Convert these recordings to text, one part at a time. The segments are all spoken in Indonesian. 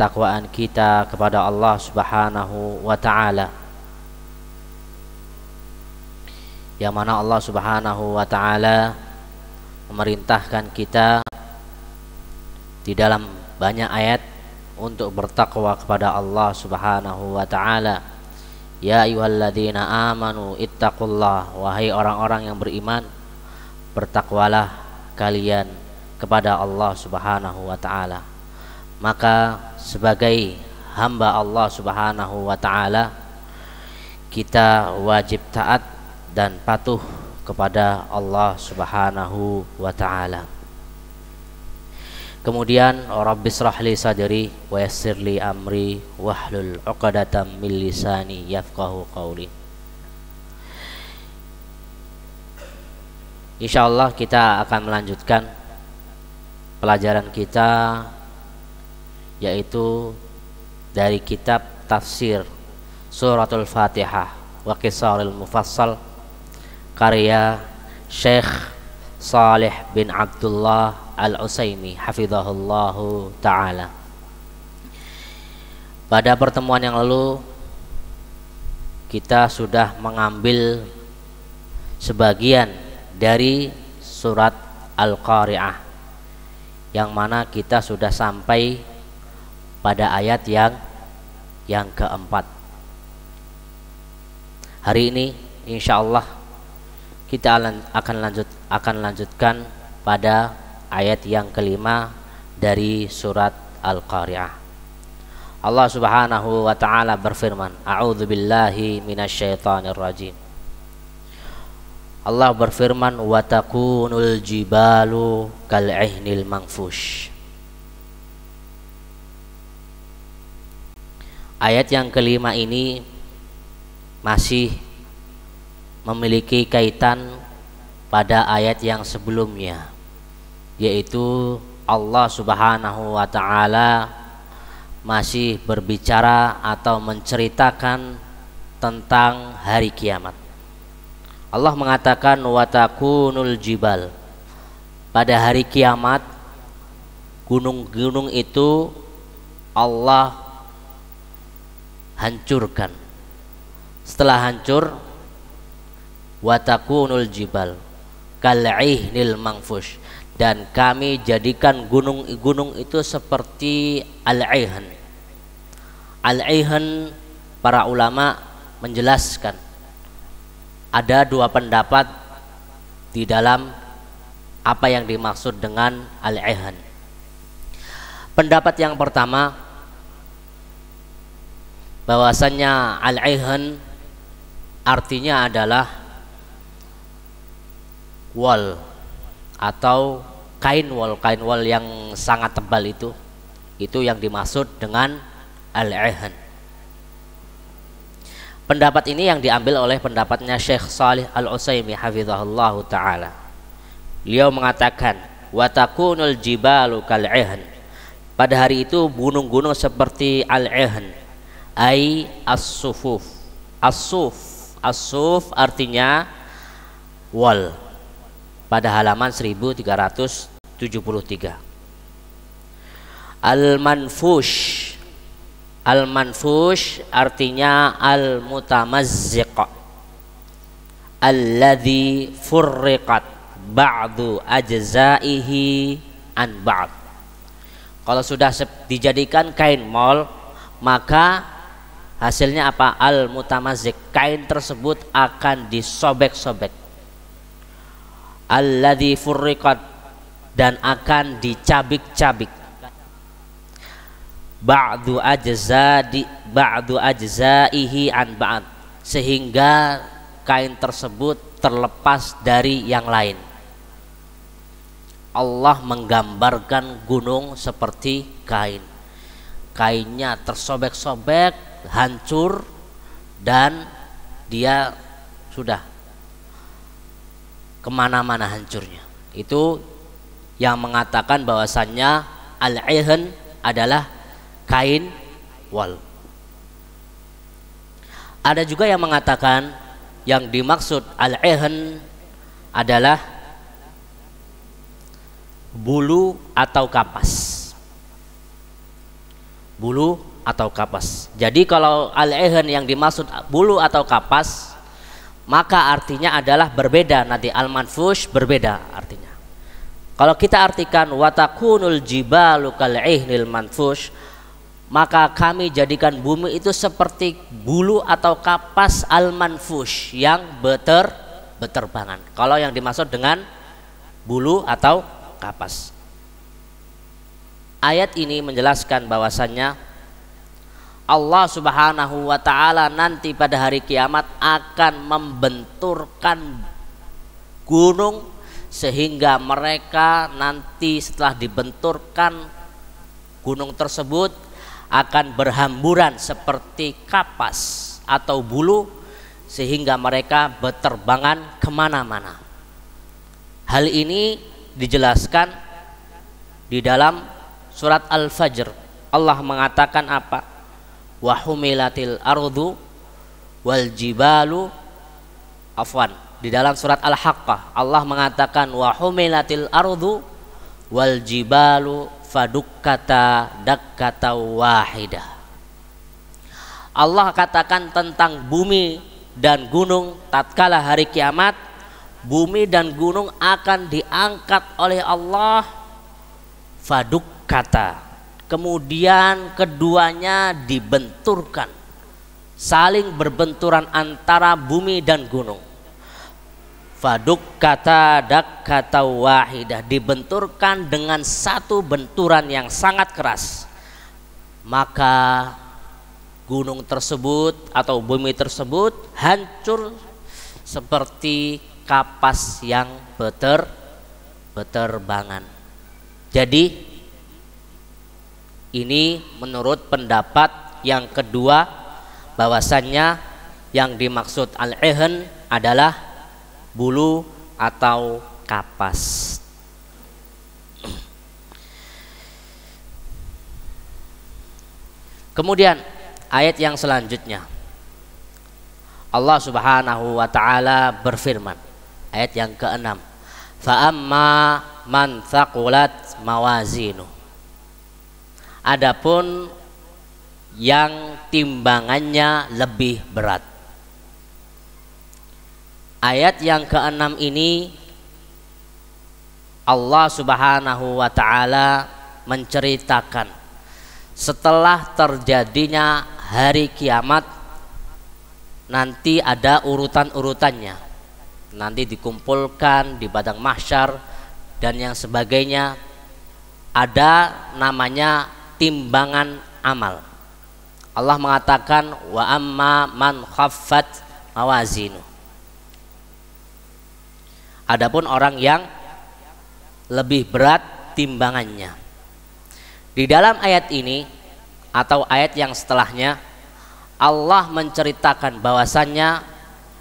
ketakwaan kita kepada Allah Subhanahu wa ta'ala, yang mana Allah Subhanahu wa ta'ala memerintahkan kita di dalam banyak ayat untuk bertakwa kepada Allah Subhanahu wa ta'ala. Ya ayyuhalladzina amanu ittaqullah, wahai orang-orang yang beriman, bertakwalah kalian kepada Allah Subhanahu wa ta'ala. Maka sebagai hamba Allah Subhanahu wa ta'ala, kita wajib taat dan patuh kepada Allah Subhanahu wa ta'ala. Kemudian Rabbishrah li sadri wa yassir li amri wahlul 'uqdatam min lisani yafqahu qawli. Insyaallah kita akan melanjutkan pelajaran kita, yaitu dari kitab tafsir Suratul Fatihah wa Qisarul Mufassal karya Syekh Saleh bin Abdullah Al-Utsaimin hafizahullahu ta'ala. Pada pertemuan yang lalu kita sudah mengambil sebagian dari surat Al-Qari'ah, yang mana kita sudah sampai pada ayat yang keempat. Hari ini insyaallah kita akan lanjutkan pada ayat yang kelima dari surat Al-Qari'ah. Allah Subhanahu wa ta'ala berfirman, A'udzu billahi minasyaitonir rajim. Allah berfirman, wa takunul jibalu kal'ihnil manfush. Ayat yang kelima ini masih memiliki kaitan pada ayat yang sebelumnya, yaitu Allah Subhanahu wa ta'ala masih berbicara atau menceritakan tentang hari kiamat. Allah mengatakan wa takunul jibal, pada hari kiamat gunung-gunung itu Allah hancurkan. Setelah hancur, wa takunul jibal kal'ihnil manfush, dan kami jadikan gunung-gunung itu seperti al-ihan. Al-ihan, para ulama menjelaskan ada dua pendapat di dalam apa yang dimaksud dengan al-ihan. Pendapat yang pertama, bahwasannya al-ihan artinya adalah wol atau kain wol yang sangat tebal, itu yang dimaksud dengan al-ihan. Pendapat ini yang diambil oleh pendapatnya Syekh Saleh Al-Utsaimin hafizahullahu ta'ala. Beliau mengatakan wa takunul jibalu kal'ihan, pada hari itu gunung-gunung seperti al-ihan, ai as-sufuf. As-suf artinya wol, pada halaman 1373. Al-manfush artinya al-mutamazziq, alladhi furriqat ba'du ajzaihi an ba'd. Kalau sudah dijadikan kain mol, maka hasilnya apa? Al-mutamazziq, kain tersebut akan disobek-sobek. Alladzi furriqat, dan akan dicabik-cabik. Ba'du ajzaihi an ba'd, sehingga kain tersebut terlepas dari yang lain. Allah menggambarkan gunung seperti kain. Kainnya tersobek-sobek, hancur, dan dia sudah kemana-mana hancurnya. Itu yang mengatakan bahwasannya al-ihan adalah kain wol. Ada juga yang mengatakan yang dimaksud al-ihan adalah bulu atau kapas. bulu atau kapas. Jadi kalau al-ihan yang dimaksud bulu atau kapas, maka artinya adalah berbeda, nanti al-manfush berbeda artinya. Kalau kita artikan watakunul jibalu kal'ihnil manfush, maka kami jadikan bumi itu seperti bulu atau kapas al-manfush yang beterbangan. Kalau yang dimaksud dengan bulu atau kapas, ayat ini menjelaskan bahwasannya Allah Subhanahu wa ta'ala nanti pada hari kiamat akan membenturkan gunung, sehingga mereka nanti setelah dibenturkan gunung tersebut akan berhamburan seperti kapas atau bulu, sehingga mereka berterbangan kemana-mana. Hal ini dijelaskan di dalam surat Al-Fajr. Allah mengatakan apa? Wa humilatil ardu wal jibalu, afwan, di dalam surat Al-Haqqah Allah mengatakan wa humilatil ardu wal jibalu fadukkata dakkata wahidah. Allah katakan tentang bumi dan gunung tatkala hari kiamat, bumi dan gunung akan diangkat oleh Allah fadukkata, kemudian keduanya dibenturkan, saling berbenturan antara bumi dan gunung. Fadukkata dakkata wahidah, dibenturkan dengan satu benturan yang sangat keras. Maka gunung tersebut atau bumi tersebut hancur seperti kapas yang beterbangan. Jadi ini menurut pendapat yang kedua, bahwasannya yang dimaksud al-ihan adalah bulu atau kapas. Kemudian ayat yang selanjutnya Allah Subhanahu wa ta'ala berfirman, ayat yang ke-6, fa amma man thaqulat mawazinu, adapun yang timbangannya lebih berat. Ayat yang ke-6 ini Allah Subhanahu wa ta'ala menceritakan setelah terjadinya hari kiamat nanti ada urutan-urutannya, nanti dikumpulkan di padang mahsyar dan yang sebagainya, ada namanya timbangan amal. Allah mengatakan wa amma man khaffat mawazinu, adapun orang yang lebih berat timbangannya. Di dalam ayat ini atau ayat yang setelahnya Allah menceritakan bahwasannya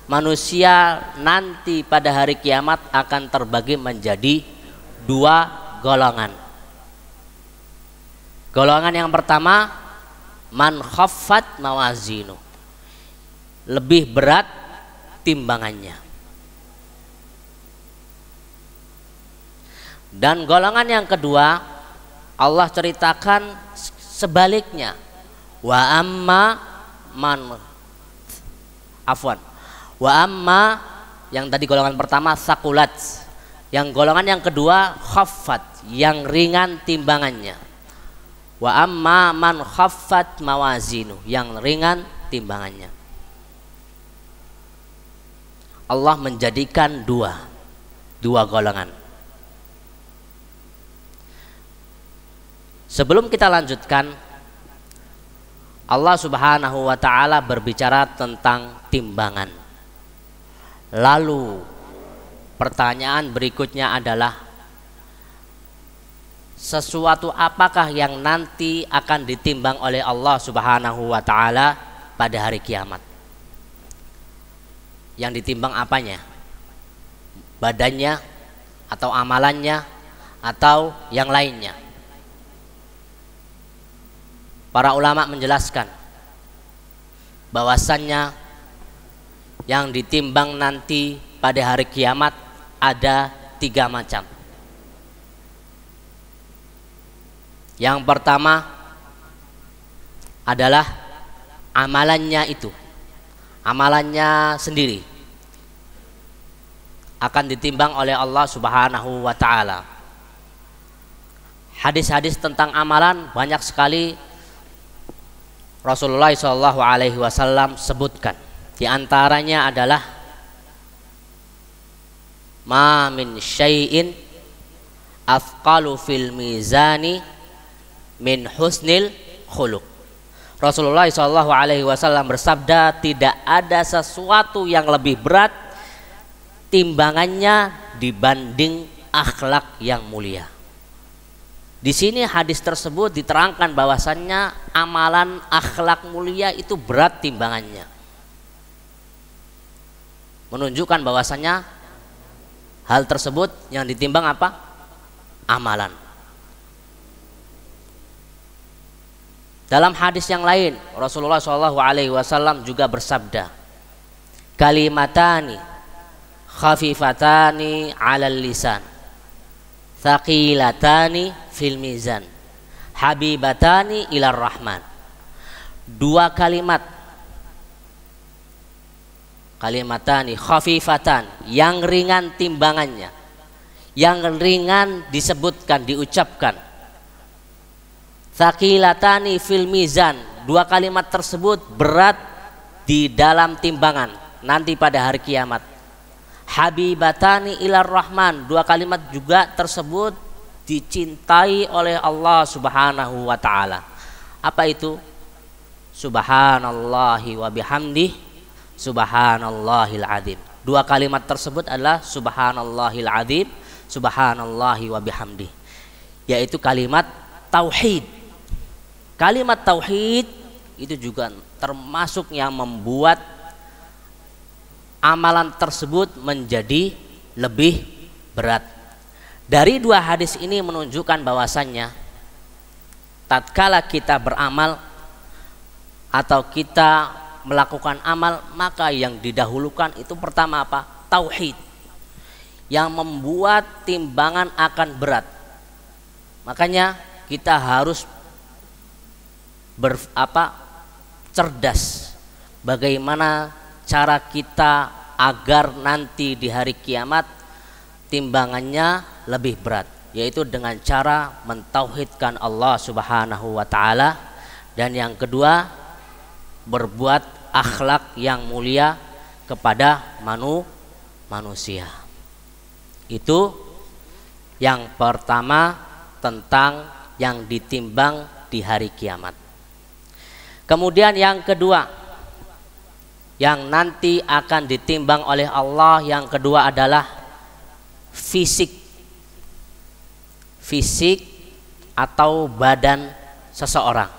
manusia nanti pada hari kiamat akan terbagi menjadi dua golongan. Golongan yang pertama man khaffat mawazinu, lebih berat timbangannya. Dan golongan yang kedua Allah ceritakan sebaliknya, wa amma man afwan wa amma, yang tadi golongan pertama sakulat, yang golongan yang kedua khaffat, yang ringan timbangannya. Wa amma man khaffat mawazinu, yang ringan timbangannya. Allah menjadikan dua golongan. Sebelum kita lanjutkan, Allah Subhanahu wa ta'ala berbicara tentang timbangan. Lalu pertanyaan berikutnya adalah, sesuatu apakah yang nanti akan ditimbang oleh Allah Subhanahu wa ta'ala pada hari kiamat? Yang ditimbang apanya? Badannya atau amalannya atau yang lainnya? Para ulama menjelaskan bahwasannya yang ditimbang nanti pada hari kiamat ada 3 macam. Yang pertama adalah amalannya itu, amalannya sendiri akan ditimbang oleh Allah Subhanahu wa taala. Hadis-hadis tentang amalan banyak sekali Rasulullah SAW sebutkan. Di antaranya adalah ma min syai'in afqalu fil mizani min husnil khuluq. Rasulullah SAW bersabda, tidak ada sesuatu yang lebih berat timbangannya dibanding akhlak yang mulia. Di sini hadis tersebut diterangkan bahwasannya amalan akhlak mulia itu berat timbangannya. Menunjukkan bahwasannya hal tersebut yang ditimbang apa? Amalan. Dalam hadis yang lain Rasulullah SAW juga bersabda, kalimatani khafifatani 'alal lisan, thaqilatani fil mizan, habibatani ilar rahman. Dua kalimat, kalimatani khafifatan, yang ringan timbangannya, yang ringan disebutkan, diucapkan. Thaqilatani fil mizan, dua kalimat tersebut berat di dalam timbangan nanti pada hari kiamat. Habibatani ilar rahman, dua kalimat juga tersebut dicintai oleh Allah Subhanahu wa taala. Apa itu? Subhanallahi wa bihamdih, subhanallahil azim. Dua kalimat tersebut adalah subhanallahil azim, subhanallahi wa bihamdih, yaitu kalimat tauhid. Kalimat tauhid itu juga termasuk yang membuat amalan tersebut menjadi lebih berat. Dari dua hadis ini menunjukkan bahwasannya tatkala kita beramal atau kita melakukan amal, maka yang didahulukan itu pertama apa? Tauhid, yang membuat timbangan akan berat. Makanya kita harus cerdas bagaimana cara kita agar nanti di hari kiamat timbangannya lebih berat, yaitu dengan cara mentauhidkan Allah Subhanahu wa taala, dan yang kedua berbuat akhlak yang mulia kepada manusia. Itu yang pertama tentang yang ditimbang di hari kiamat. Kemudian yang kedua yang nanti akan ditimbang oleh Allah, yang kedua adalah fisik. Fisik atau badan seseorang.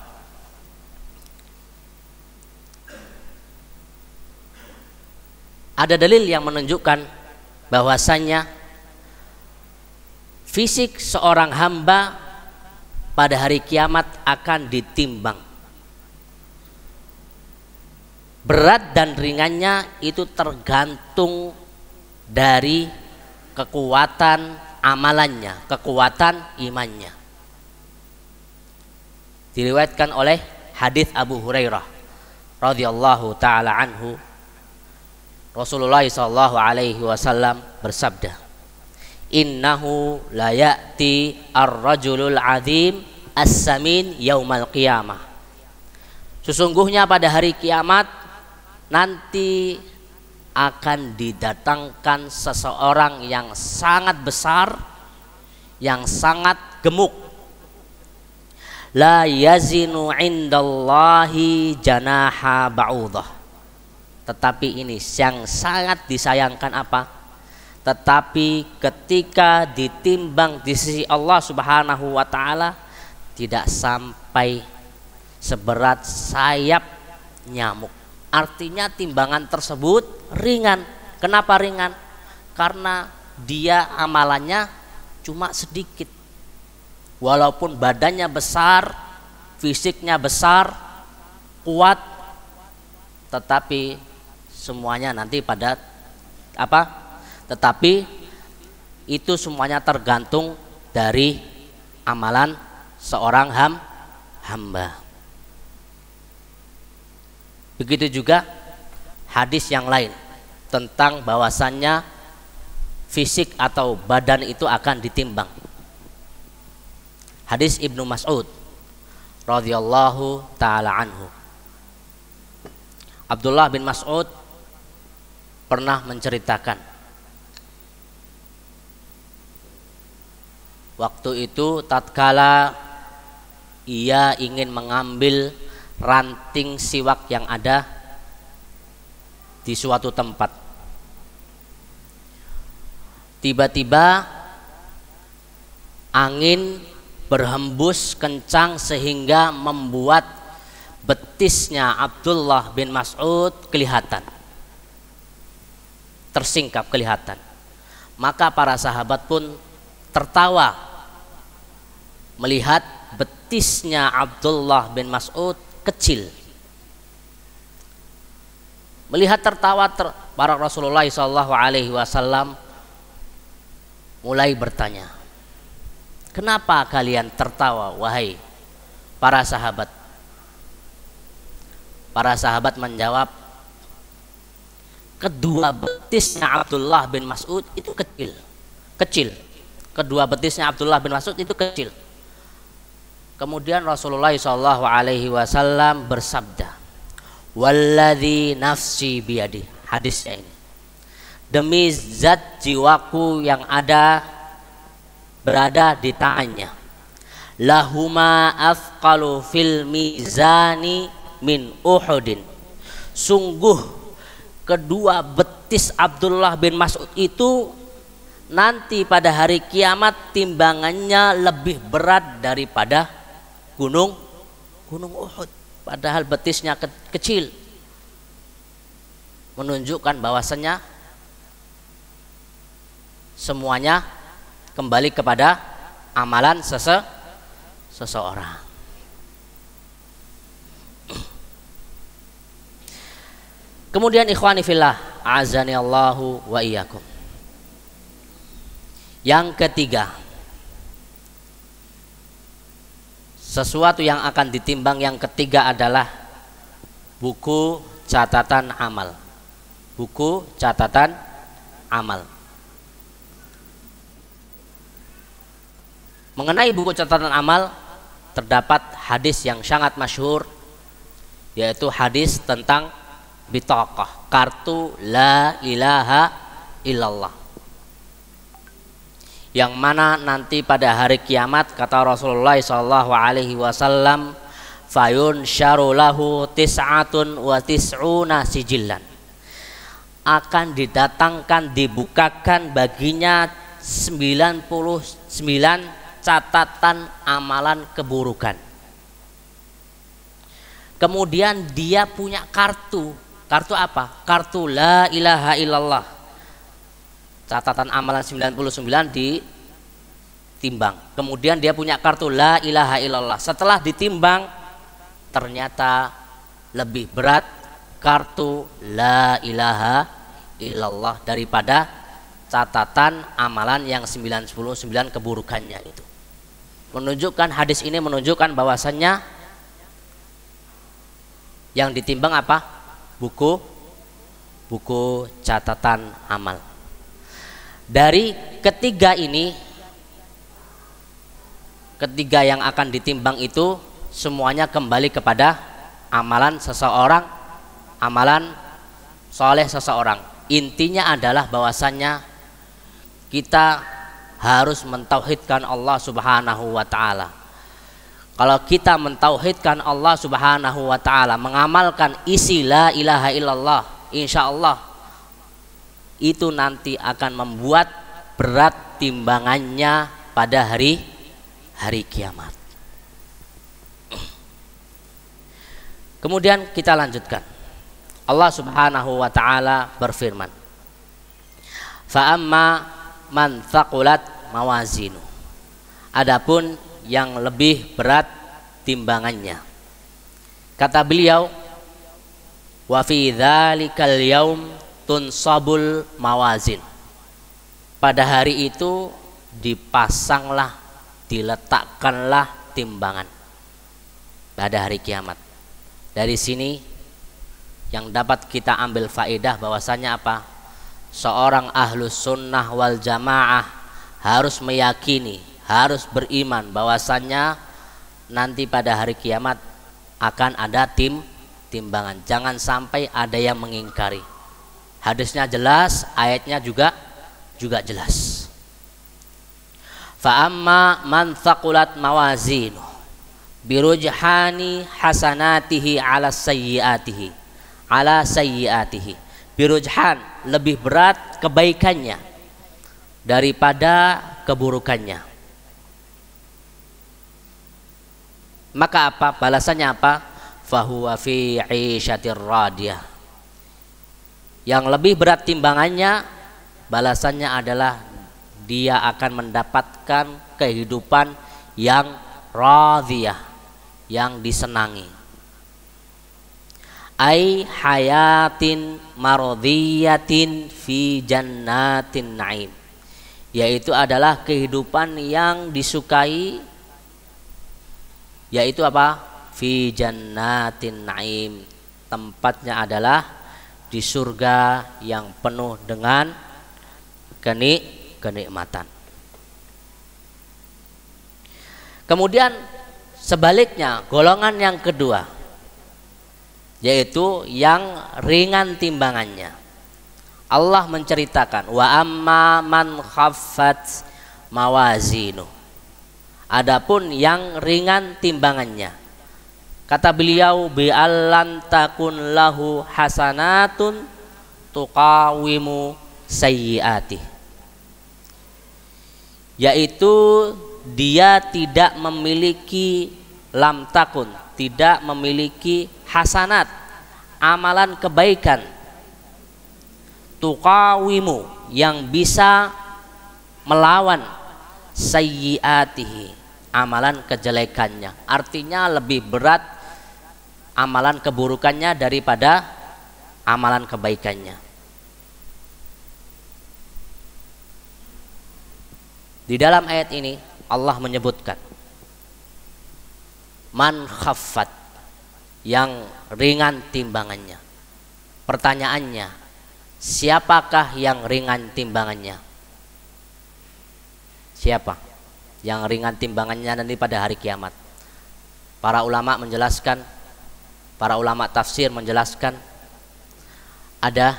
Ada dalil yang menunjukkan bahwasannya fisik seorang hamba pada hari kiamat akan ditimbang. Berat dan ringannya itu tergantung dari kekuatan amalannya, kekuatan imannya. Diriwayatkan oleh hadis Abu Hurairah radhiyallahu taala anhu, Rasulullah sallallahu alaihi wasallam bersabda, innahu la ya'ti ar-rajulul azim as-samin yaumal qiyamah. Sesungguhnya pada hari kiamat nanti akan didatangkan seseorang yang sangat besar, yang sangat gemuk. La yazinu indallahi janaha ba'udah. Tetapi ini yang sangat disayangkan apa? Tetapi ketika ditimbang di sisi Allah Subhanahu wa taala tidak sampai seberat sayap nyamuk. Artinya timbangan tersebut ringan. Kenapa ringan? Karena dia amalannya cuma sedikit. Walaupun badannya besar, fisiknya besar, kuat, tetapi semuanya nanti pada apa? Tetapi itu semuanya tergantung dari amalan seorang hamba. Begitu juga hadis yang lain tentang bahwasannya fisik atau badan itu akan ditimbang. Hadis Ibnu Mas'ud radhiyallahu taala anhu. Abdullah bin Mas'ud pernah menceritakan waktu itu tatkala ia ingin mengambil ranting siwak yang ada di suatu tempat, tiba-tiba angin berhembus kencang sehingga membuat betisnya Abdullah bin Mas'ud kelihatan, tersingkap kelihatan. Maka para sahabat pun tertawa melihat betisnya Abdullah bin Mas'ud kecil. Melihat tertawa para Rasulullah SAW mulai bertanya, kenapa kalian tertawa wahai para sahabat? Para sahabat menjawab, kedua betisnya Abdullah bin Mas'ud itu kecil. Kedua betisnya Abdullah bin Mas'ud itu kecil. Kemudian Rasulullah SAW bersabda, walladzi nafsi biyadi, hadisnya ini, demi zat jiwaku yang berada di tangannya, lahuma afqalu fil mizani min Uhudin, sungguh kedua betis Abdullah bin Mas'ud itu nanti pada hari kiamat timbangannya lebih berat daripada gunung Uhud, padahal betisnya kecil, menunjukkan bahwasannya semuanya kembali kepada amalan seseorang. Kemudian ikhwani fillah, azani Allahu wa iyyakum. Yang ketiga, sesuatu yang akan ditimbang yang ketiga adalah buku catatan amal. Buku catatan amal. Mengenai buku catatan amal terdapat hadis yang sangat masyhur, yaitu hadis tentang bitaqah, kartu la ilaha illallah, yang mana nanti pada hari kiamat kata Rasulullah SAW, fayun syarulahu tis'atun wa tis'una sijillan, akan didatangkan, dibukakan baginya 99 catatan amalan keburukan. Kemudian dia punya kartu apa? Kartu la ilaha illallah. Catatan amalan 99 ditimbang. Kemudian dia punya kartu la ilaha illallah. Setelah ditimbang ternyata lebih berat kartu la ilaha illallah daripada catatan amalan yang 99 keburukannya itu. Menunjukkan, hadis ini menunjukkan bahwasannya yang ditimbang apa? Buku catatan amal. Dari ketiga yang akan ditimbang itu semuanya kembali kepada amalan seseorang, amalan soleh seseorang. Intinya adalah bahwasannya kita harus mentauhidkan Allah Subhanahu wa ta'ala. Kalau kita mentauhidkan Allah Subhanahu wa ta'ala, mengamalkan isi la ilaha illallah, insya Allah itu nanti akan membuat berat timbangannya pada hari kiamat. Kemudian kita lanjutkan. Allah Subhanahu wa ta'ala berfirman, fa amma man thaqulat mawazinu, adapun yang lebih berat timbangannya, kata beliau, wa fi dzalikal yaum tunsabul mawazin, pada hari itu dipasanglah, diletakkanlah timbangan pada hari kiamat. Dari sini yang dapat kita ambil faedah bahwasanya apa? Seorang ahlus sunnah wal jamaah harus meyakini, harus beriman bahwasanya nanti pada hari kiamat akan ada timbangan. Jangan sampai ada yang mengingkari. Hadisnya jelas, ayatnya juga jelas. Fa amma man thaqulat mawazinu birujhani hasanatihi ala sayyiatihi birujhan, lebih berat kebaikannya daripada keburukannya. Maka apa balasannya? Apa? Fahuwa fi 'isyatir radiyah. Yang lebih berat timbangannya, balasannya adalah dia akan mendapatkan kehidupan yang radiyah, yang disenangi. Ai hayatin mardiyatin fi jannatin na'im, yaitu adalah kehidupan yang disukai, yaitu apa? Fi jannatin na'im, tempatnya adalah di surga yang penuh dengan kenikmatan. Kemudian sebaliknya, golongan yang kedua, yaitu yang ringan timbangannya. Allah menceritakan, wa amma man khaffat mawazinu. Adapun yang ringan timbangannya, kata beliau, bi allan takun lahu hasanatun tuqawimu sayyiati, yaitu dia tidak memiliki lam takun, tidak memiliki hasanat, amalan kebaikan, tuqawimu, yang bisa melawan sayyiatihi, amalan kejelekannya. Artinya lebih berat amalan keburukannya daripada amalan kebaikannya. Di dalam ayat ini Allah menyebutkan man khaffat, yang ringan timbangannya. Pertanyaannya, siapakah yang ringan timbangannya? Siapa yang ringan timbangannya nanti pada hari kiamat? Para ulama menjelaskan, para ulama tafsir menjelaskan, ada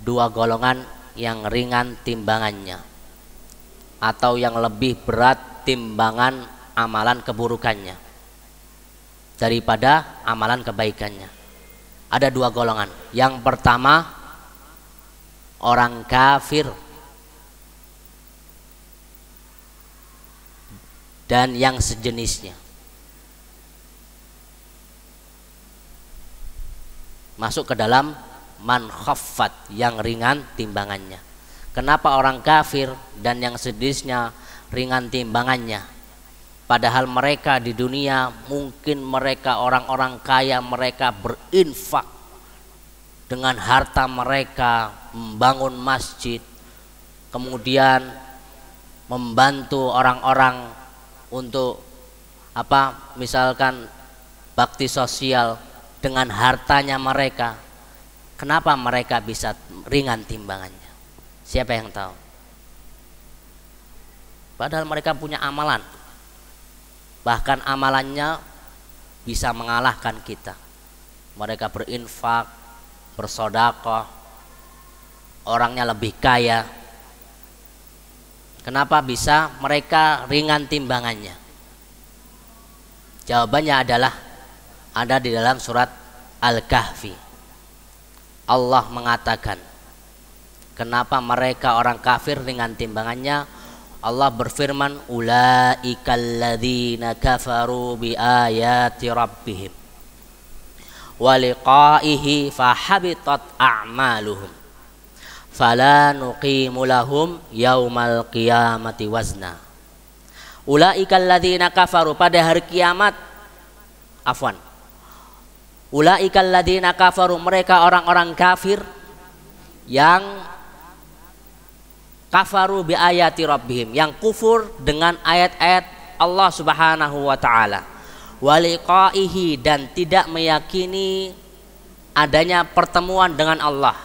dua golongan yang ringan timbangannya, atau yang lebih berat timbangan amalan keburukannya daripada amalan kebaikannya. Ada dua golongan. Yang pertama, orang kafir dan yang sejenisnya, masuk ke dalam man khaffat, yang ringan timbangannya. Kenapa orang kafir dan yang sejenisnya ringan timbangannya? Padahal mereka di dunia, mungkin mereka orang-orang kaya, mereka berinfak dengan harta mereka, membangun masjid, kemudian membantu orang-orang untuk apa, misalkan bakti sosial dengan hartanya mereka. Kenapa mereka bisa ringan timbangannya? Siapa yang tahu? Padahal mereka punya amalan, bahkan amalannya bisa mengalahkan kita. Mereka berinfak, bersedekah, orangnya lebih kaya. Kenapa bisa mereka ringan timbangannya? Jawabannya adalah ada di dalam surat Al-Kahfi. Allah mengatakan, kenapa mereka orang kafir ringan timbangannya? Allah berfirman, ulaikal ladzina kafaru bi ayati rabbihim wa liqa'ihi fahabitat a'maluhum fala nuqimu lahum yaumal qiyamati wazna. Ulaikal ladzina kafaru, pada hari kiamat, afwan, ulaikal ladzina kafaru, mereka orang-orang kafir yang kafaru bi ayati rabbihim, yang kufur dengan ayat-ayat Allah Subhanahu wa taala, wa liqaihi, dan tidak meyakini adanya pertemuan dengan Allah,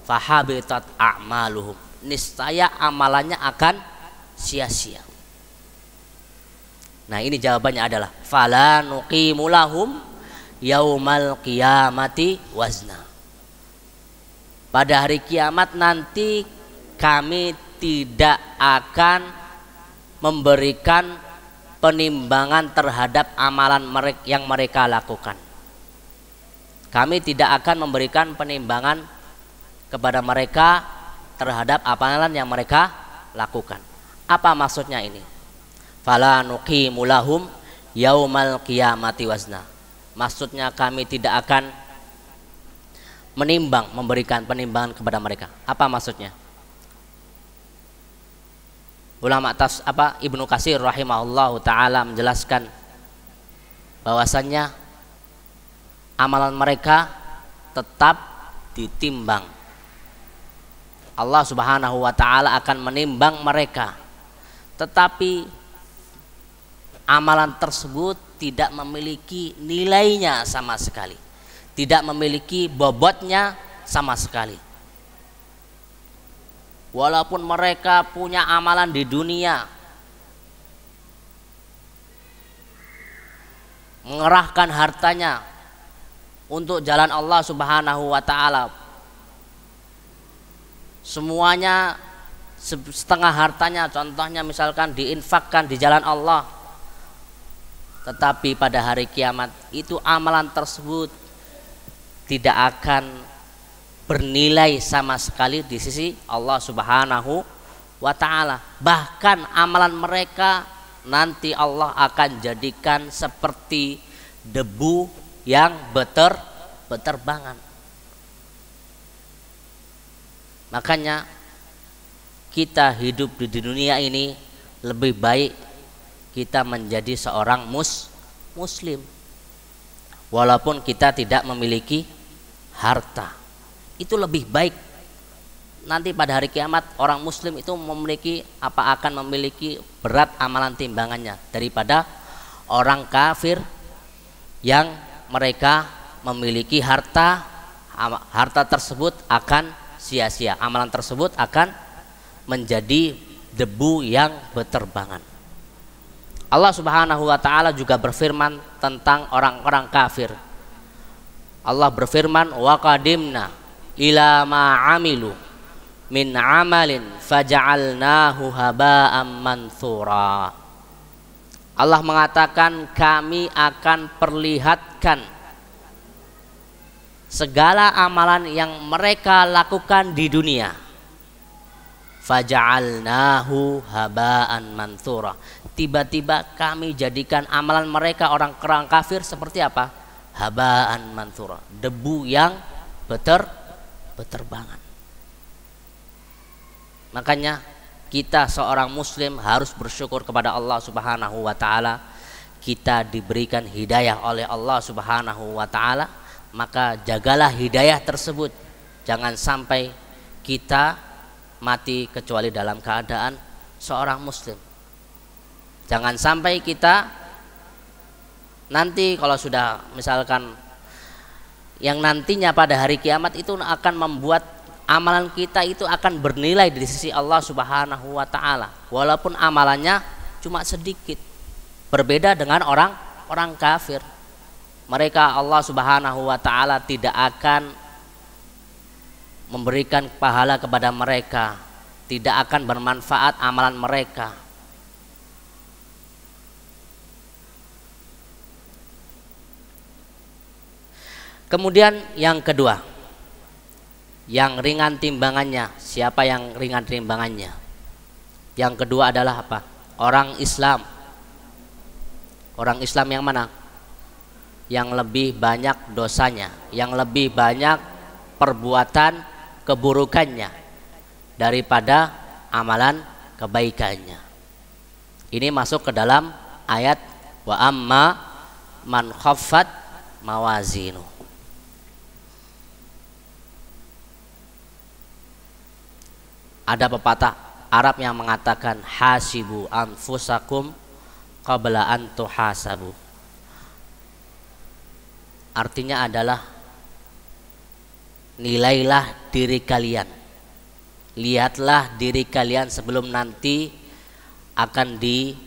fahabitat a'maluhum, niscaya amalannya akan sia-sia. Nah, ini jawabannya adalah fala nuqimu lahum yaumal qiyamati wazna. Pada hari kiamat nanti kami tidak akan memberikan penimbangan terhadap amalan yang mereka lakukan. Kami tidak akan memberikan penimbangan kepada mereka terhadap amalan yang mereka lakukan. Apa maksudnya ini? Fala nuqimu lahum yaumal qiyamati wazna. Maksudnya kami tidak akan memberikan penimbangan kepada mereka. Apa maksudnya? Ulama Ibnu Katsir rahimahullahu taala menjelaskan bahwasannya amalan mereka tetap ditimbang. Allah Subhanahu wa taala akan menimbang mereka. Tetapi amalan tersebut tidak memiliki nilainya sama sekali. Tidak memiliki bobotnya sama sekali. Walaupun mereka punya amalan di dunia, mengerahkan hartanya untuk jalan Allah Subhanahu wa taala, semuanya setengah hartanya contohnya misalkan diinfakkan di jalan Allah, tetapi pada hari kiamat itu amalan tersebut tidak akan bernilai sama sekali di sisi Allah Subhanahu wa taala. Bahkan amalan mereka nanti Allah akan jadikan seperti debu yang berterbangan. Makanya kita hidup di dunia ini lebih baik kita menjadi seorang muslim walaupun kita tidak memiliki harta. Itu lebih baik. Nanti pada hari kiamat orang muslim itu akan memiliki berat amalan timbangannya daripada orang kafir yang mereka memiliki harta tersebut akan sia-sia. Amalan tersebut akan menjadi debu yang berterbangan. Allah Subhanahu wa taala juga berfirman tentang orang-orang kafir. Allah berfirman, wa qadimna ila ma amilu min amalin faja'alnahu haba'an manthura. Allah mengatakan kami akan perlihatkan segala amalan yang mereka lakukan di dunia. Faja'alnahu haba'an manthura. Tiba-tiba kami jadikan amalan mereka orang kafir seperti apa? Haba'an manthura, debu yang berterbangan. Makanya kita seorang muslim harus bersyukur kepada Allah Subhanahu wa taala. Kita diberikan hidayah oleh Allah Subhanahu wa taala, maka jagalah hidayah tersebut. Jangan sampai kita mati kecuali dalam keadaan seorang muslim. Jangan sampai kita nanti kalau sudah misalkan yang nantinya pada hari kiamat itu akan membuat amalan kita itu akan bernilai di sisi Allah Subhanahu wa taala walaupun amalannya cuma sedikit. Berbeda dengan orang kafir. Mereka Allah Subhanahu wa taala tidak akan memberikan pahala kepada mereka, tidak akan bermanfaat amalan mereka. Kemudian yang kedua, yang ringan timbangannya. Siapa yang ringan timbangannya? Yang kedua adalah apa? Orang Islam. Orang Islam yang mana? Yang lebih banyak dosanya, yang lebih banyak perbuatan keburukannya daripada amalan kebaikannya. Ini masuk ke dalam ayat wa amma man khaffat mawazinu. Ada pepatah Arab yang mengatakan hasibu anfusakum qabla an tuhasabu. Artinya adalah nilailah diri kalian, lihatlah diri kalian sebelum nanti akan dinilai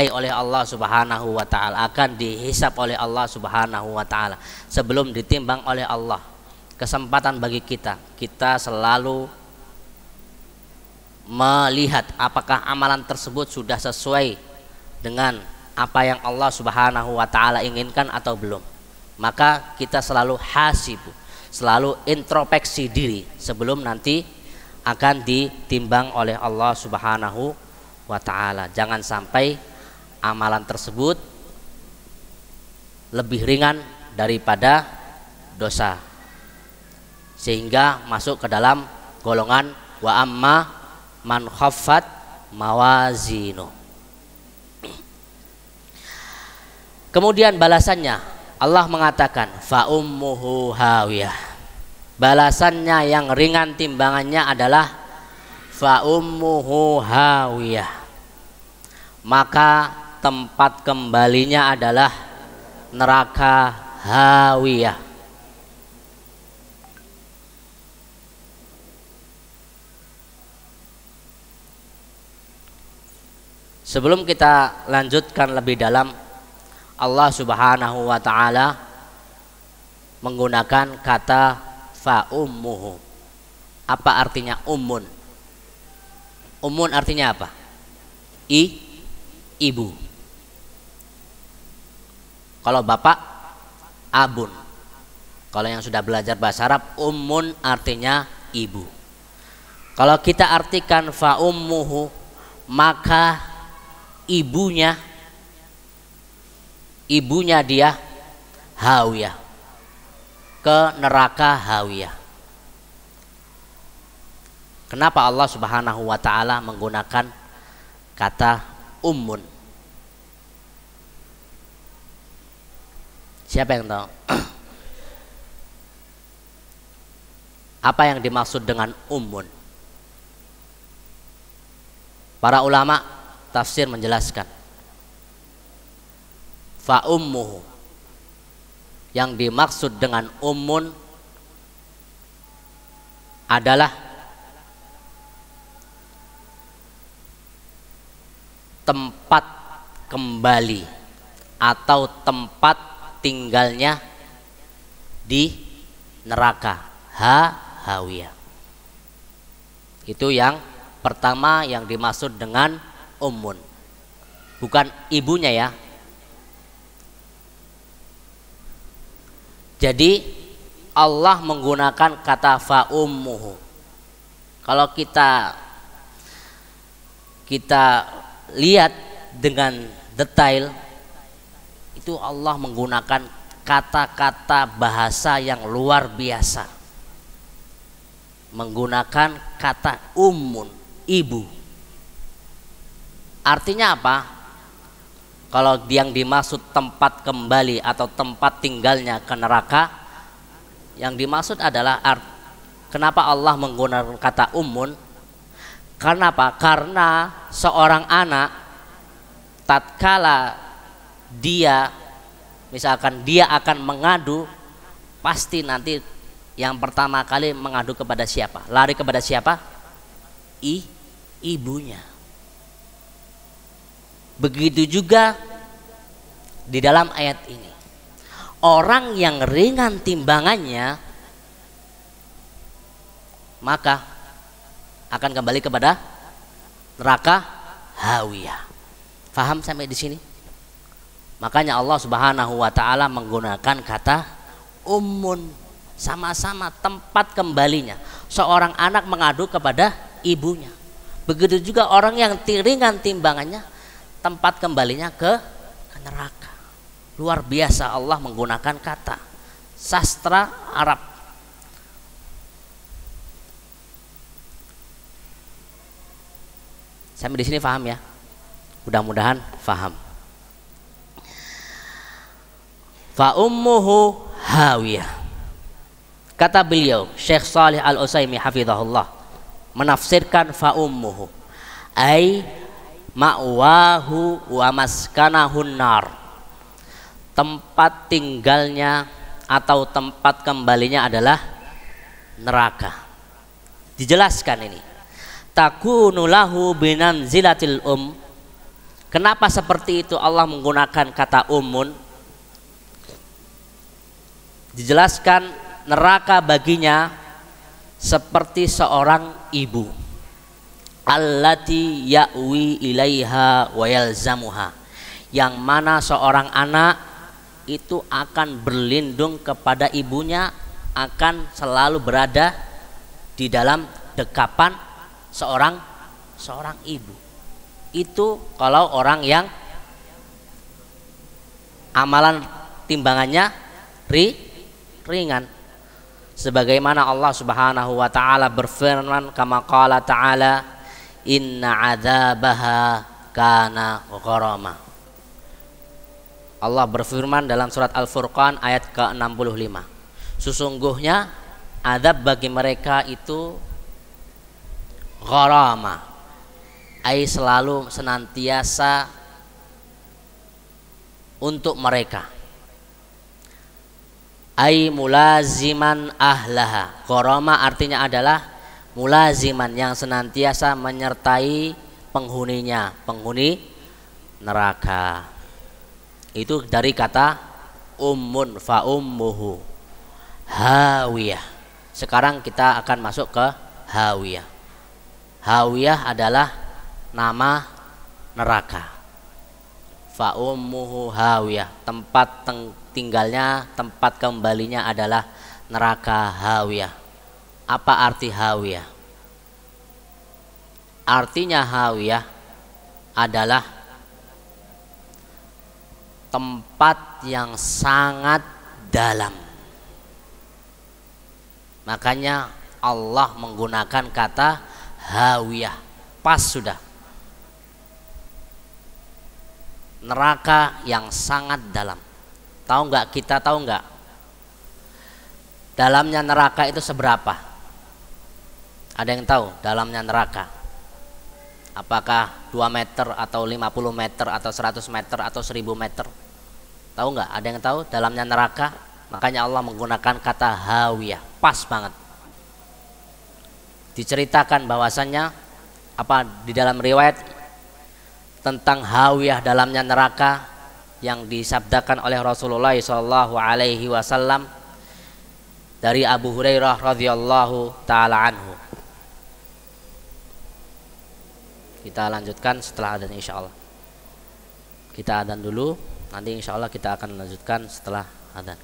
oleh Allah Subhanahu wa taala, akan dihisab oleh Allah Subhanahu wa taala sebelum ditimbang oleh Allah. Kesempatan bagi kita selalu melihat apakah amalan tersebut sudah sesuai dengan apa yang Allah Subhanahu wa taala inginkan atau belum. Maka kita selalu hasibu, selalu introspeksi diri sebelum nanti akan ditimbang oleh Allah Subhanahu wa taala. Jangan sampai amalan tersebut lebih ringan daripada dosa, sehingga masuk ke dalam golongan wa amma man khaffat mawazinu. Kemudian balasannya Allah mengatakan fa ummuhu hawiyah. Balasannya yang ringan timbangannya adalah fa ummuhu hawiyah, maka tempat kembalinya adalah neraka hawiyah. Sebelum kita lanjutkan lebih dalam, Allah Subhanahu wa taala menggunakan kata fa ummuhu. Apa artinya ummun? Ummun artinya apa? Ibu. Kalau bapak, abun. Kalau yang sudah belajar bahasa Arab, ummun artinya ibu. Kalau kita artikan fa ummuhu, maka ibunya dia hawiyah, ke neraka hawiyah. Kenapa Allah Subhanahu wa taala menggunakan kata ummun? Siapa yang tahu? Apa yang dimaksud dengan ummun? Para ulama tafsir menjelaskan fa ummuhu, yang dimaksud dengan ummun adalah tempat kembali atau tempat tinggalnya di neraka hawiyah. Itu yang pertama yang dimaksud dengan ummun, bukan ibunya ya. Jadi Allah menggunakan kata fa ummuhu. Kalau kita lihat dengan detail, itu Allah menggunakan kata-kata bahasa yang luar biasa, menggunakan kata ummun, ibu. Artinya apa? Kalau yang dimaksud tempat kembali atau tempat tinggalnya ke neraka, yang dimaksud adalah kenapa Allah menggunakan kata ummun? Kenapa? Karena seorang anak tatkala dia misalkan dia akan mengadu, pasti nanti yang pertama kali mengadu kepada siapa? Lari kepada siapa? Ibunya. Begitu juga di dalam ayat ini, orang yang ringan timbangannya maka akan kembali kepada neraka hawiyah. Faham sampai di sini? Makanya Allah Subhanahu wa taala menggunakan kata ummun, sama-sama tempat kembalinya. Seorang anak mengadu kepada ibunya. Begitu juga orang yang ringan timbangannya, tempat kembalinya ke neraka. Luar biasa Allah menggunakan kata sastra Arab. Sampai di sini paham ya? Mudah-mudahan paham. Fa ummuhu hawiyah. Kata beliau Syekh Shalih Al-Utsaimin hafizahullah menafsirkan fa ummuhu ai ma'wahu wa maskanahun nar, tempat tinggalnya atau tempat kembalinya adalah neraka. Dijelaskan ini. Takunu lahu binanzilatil Kenapa seperti itu Allah menggunakan kata ummun? Dijelaskan neraka baginya seperti seorang ibu. Allati ya'wi ilaiha wa yalzamuha. Yang mana seorang anak itu akan berlindung kepada ibunya, akan selalu berada di dalam dekapan seorang ibu. Itu kalau orang yang amalan timbangannya ringan. Sebagaimana Allah Subhanahu wa taala berfirman, kama qala ta'ala, inna adzabaha kana gharama. Allah berfirman dalam surat Al-Furqan ayat ke-65. Sesungguhnya azab bagi mereka itu gharama, ai selalu senantiasa untuk mereka. Ai mulaziman ahlaha. Gharama artinya adalah mulaziman, yang senantiasa menyertai penghuninya, penghuni neraka. Itu dari kata ummun, fa ummuhu hawiyah. Sekarang kita akan masuk ke hawiyah. Hawiyah adalah nama neraka. Fa ummuhu hawiyah, tempat tinggalnya, tempat kembalinya adalah neraka hawiyah. Apa arti hawiyah? Artinya hawiyah adalah tempat yang sangat dalam. Makanya Allah menggunakan kata hawiyah. Pas sudah. Neraka yang sangat dalam. Tahu nggak, kita tahu nggak dalamnya neraka itu seberapa? Ada yang tahu dalamnya neraka? Apakah 2 meter atau 50 meter atau 100 meter atau 1000 meter? Tahu nggak? Ada yang tahu dalamnya neraka? Makanya Allah menggunakan kata hawiyah. Pas banget. Diceritakan bahwasannya di dalam riwayat tentang hawiyah dalamnya neraka yang disabdakan oleh Rasulullah SAW dari Abu Hurairah radhiyallahu taala anhu. Kita lanjutkan setelah adzan insyaallah. Kita adzan dulu, nanti insyaallah kita akan lanjutkan setelah adzan.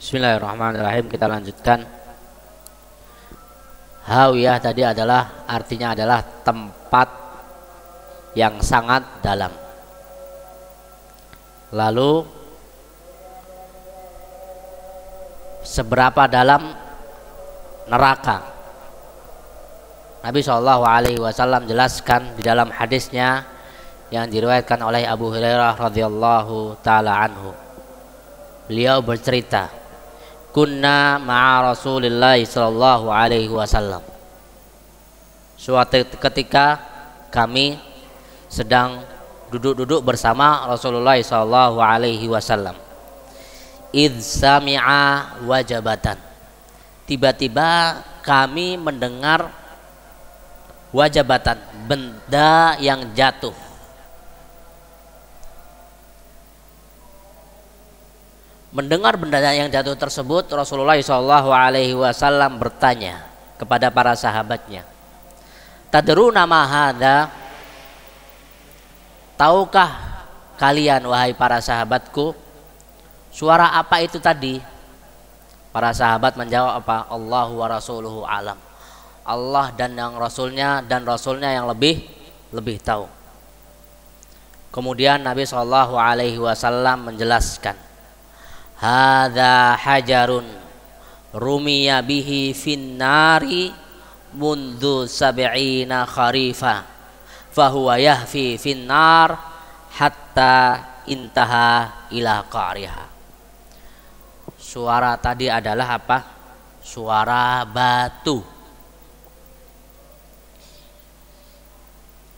Bismillahirrahmanirrahim. Kita lanjutkan. Hawiyah tadi artinya adalah tempat yang sangat dalam. Lalu seberapa dalam neraka? Nabi SAW jelaskan di dalam hadisnya yang diriwayatkan oleh Abu Hurairah radhiyallahu taala anhu. Beliau bercerita, kunna ma'a Rasulillah sallallahu alaihi wasallam. Suatu ketika kami sedang duduk-duduk bersama Rasulullah sallallahu alaihi wasallam. Idz sami'a wajabatan. Tiba-tiba kami mendengar wajabatan, benda yang jatuh. Mendengar benda yang jatuh tersebut, Rasulullah SAW bertanya kepada para sahabatnya, tadruna ma hadza? Tahukah kalian wahai para sahabatku, suara apa itu tadi? Para sahabat menjawab apa? Allahu wa rasuluhu alam. Allah dan yang rasulnya yang lebih tahu. Kemudian Nabi SAW menjelaskan, hadza hajarun rumiya bihi finnari mundu sab'ina kharifa fahuwa yahfi finnar hatta intaha ila qariha. Suara tadi adalah apa? Suara batu.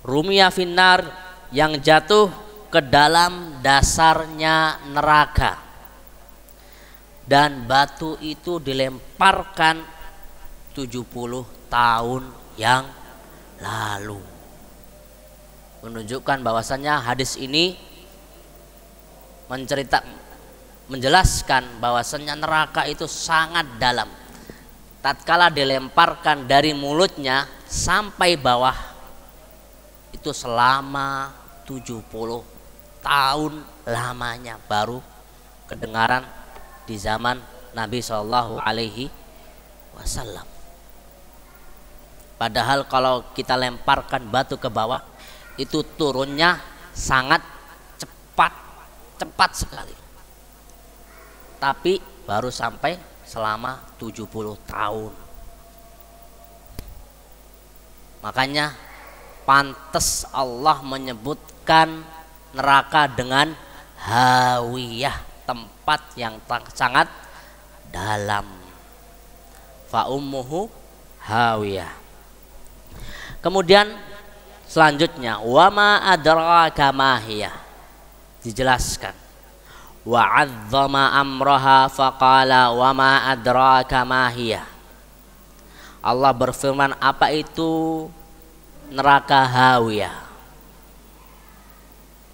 Rumiya finnar, yang jatuh ke dalam dasarnya neraka. Dan batu itu dilemparkan 70 tahun yang lalu. Menunjukkan bahwasannya hadis ini menjelaskan bahwasannya neraka itu sangat dalam. Tatkala dilemparkan dari mulutnya sampai bawah itu selama 70 tahun lamanya baru kedengaran di zaman Nabi Shallallahu Alaihi Wasallam. Padahal kalau kita lemparkan batu ke bawah itu turunnya sangat cepat sekali. Tapi baru sampai selama 70 tahun. Makanya pantas Allah menyebutkan neraka dengan hawiyah, tempat yang sangat dalam. Fa ummuhu hawiyah. Kemudian selanjutnya, wa ma adraka ma hiya, dijelaskan. Wa 'azzama amraha faqala wa ma adraka ma hiya. Allah berfirman, apa itu neraka hawiyah?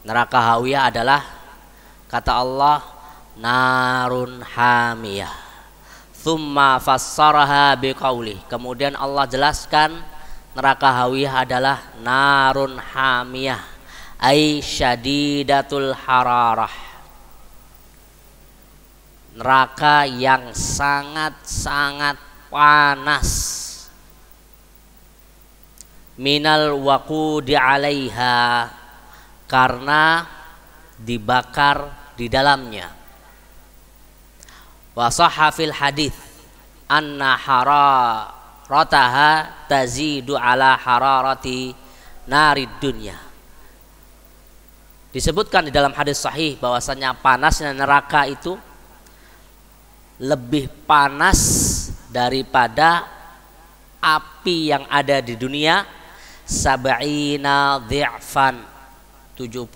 Neraka hawiyah adalah, kata Allah, narun hamiyah. Thumma fassaraha biqauli. Kemudian Allah jelaskan neraka hawiyah adalah narun hamiyah, ay syadidatul hararah. Neraka yang sangat-sangat panas. Minal waqudi 'alaiha, karena dibakar di dalamnya. Wa sahha fil hadits anna hararataha tazidu ala hararati narid dunya. Disebutkan di dalam hadis sahih bahwasanya panasnya neraka itu lebih panas daripada api yang ada di dunia, sab'ina dhi'fan, 70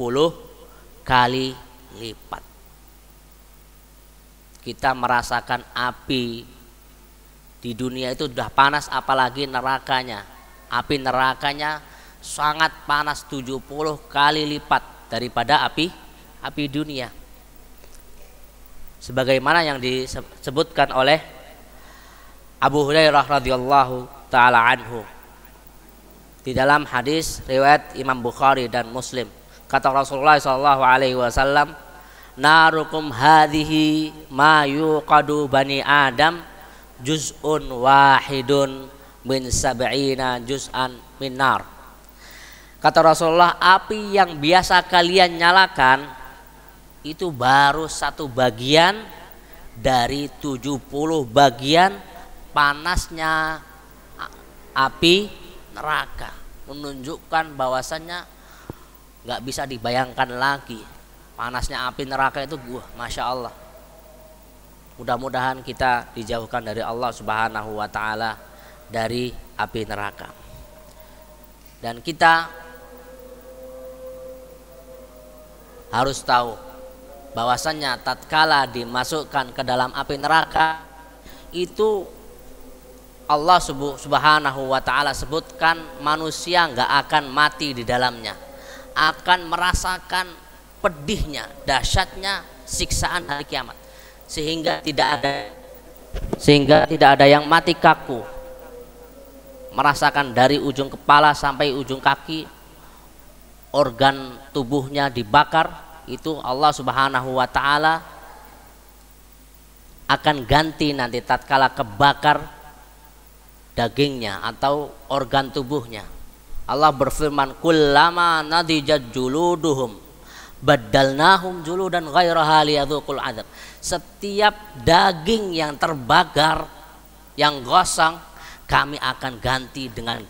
kali lipat. Kita merasakan api di dunia itu sudah panas, apalagi nerakanya. Api nerakanya sangat panas, 70 kali lipat daripada api dunia. Sebagaimana yang disebutkan oleh Abu Hurairah radhiyallahu taala anhu di dalam hadis riwayat Imam Bukhari dan Muslim. Kata Rasulullah sallallahu alaihi wasallam, narukum hadhihi ma yuqadu bani adam juz'un wahidun min sab'ina juz'an min nar. Kata Rasulullah, api yang biasa kalian nyalakan itu baru satu bagian dari 70 bagian panasnya api neraka, menunjukkan bahwasannya nggak bisa dibayangkan lagi panasnya api neraka itu. Masya Allah. Mudah-mudahan kita dijauhkan dari Allah Subhanahu wa Ta'ala dari api neraka. Dan kita harus tahu bahwasannya tatkala dimasukkan ke dalam api neraka itu Allah Subhanahu wa Ta'ala sebutkan manusia nggak akan mati di dalamnya, akan merasakan pedihnya, dahsyatnya siksaan hari kiamat, sehingga tidak ada yang mati kaku, merasakan dari ujung kepala sampai ujung kaki organ tubuhnya dibakar. Itu Allah Subhanahu wa Ta'ala akan ganti nanti tatkala kebakar dagingnya atau organ tubuhnya. Allah berfirman, kullama nadijat juluduhum baddalnahum juludan ghairaha liyadzuqul adzab. Setiap daging yang terbakar, yang gosong, kami akan ganti dengan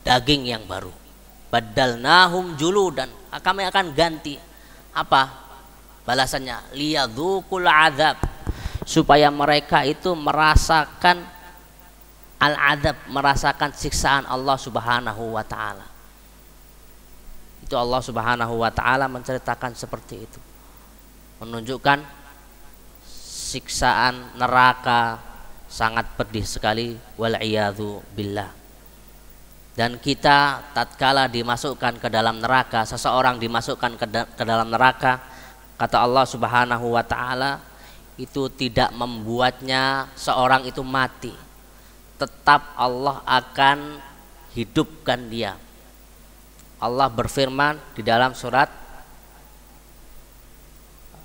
daging yang baru. Baddalnahum juludan, kami akan ganti. Apa balasannya? Liyadzuqul adzab, supaya mereka itu merasakan al-adzab, merasakan siksaan Allah Subhanahu wa Ta'ala. Itu Allah Subhanahu wa Ta'ala menceritakan seperti itu, menunjukkan siksaan neraka sangat pedih sekali, wal'iyadzu billah. Dan kita tatkala dimasukkan ke dalam neraka, seseorang dimasukkan ke dalam neraka, kata Allah Subhanahu wa Ta'ala, itu tidak membuatnya seorang itu mati, tetap Allah akan hidupkan dia. Allah berfirman di dalam surat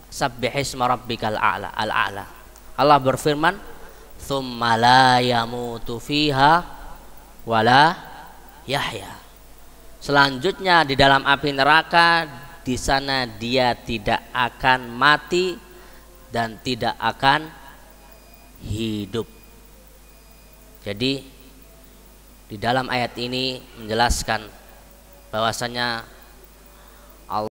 Sabbihisma rabbikal a'la, al-a'la. Allah berfirman, tsumma la yamutu fiha wala yahya. Selanjutnya di dalam api neraka, di sana dia tidak akan mati dan tidak akan hidup. Jadi di dalam ayat ini menjelaskan bahwasanya